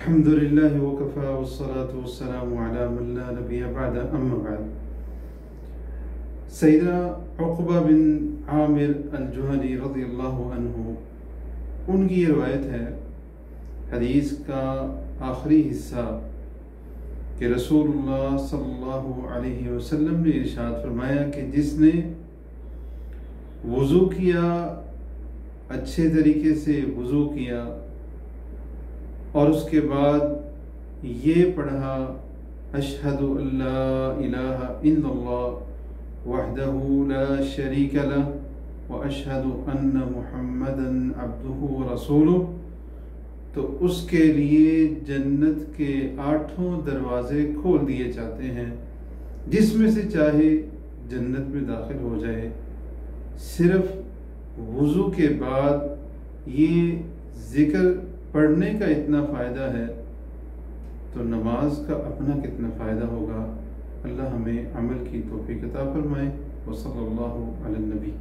الحمد لله وكفى والصلاة والسلام على من لا نبي بعد أما بعد. سیدنا عقبہ بن عامر الجہنی رضی اللہ عنہ، ان کی یہ روایت ہے حدیث کا آخری حصہ کہ رسول اللہ صلی اللہ علیہ وسلم نے ارشاد فرمایا کہ جس نے وضو کیا، اچھے طریقے سے وضو کیا اور اس کے بعد یہ پڑھا اشہد ان لا الہ الا اللہ وحدہ لا شریک لہ واشہد ان محمدا عبدہ ورسولہ، تو اس کے لیے جنت کے 8 دروازے کھول دیے جاتے ہیں، جس میں سے چاہے جنت میں داخل ہو جائے۔ صرف وضو کے بعد یہ ذکر پڑھنے کا اتنا فائدہ ہے تو نماز کا اپنا کتنا فائدہ ہوگا۔ اللہ ہمیں عمل کی توفیق عطا فرمائے۔ وصلی اللہ علی النبی۔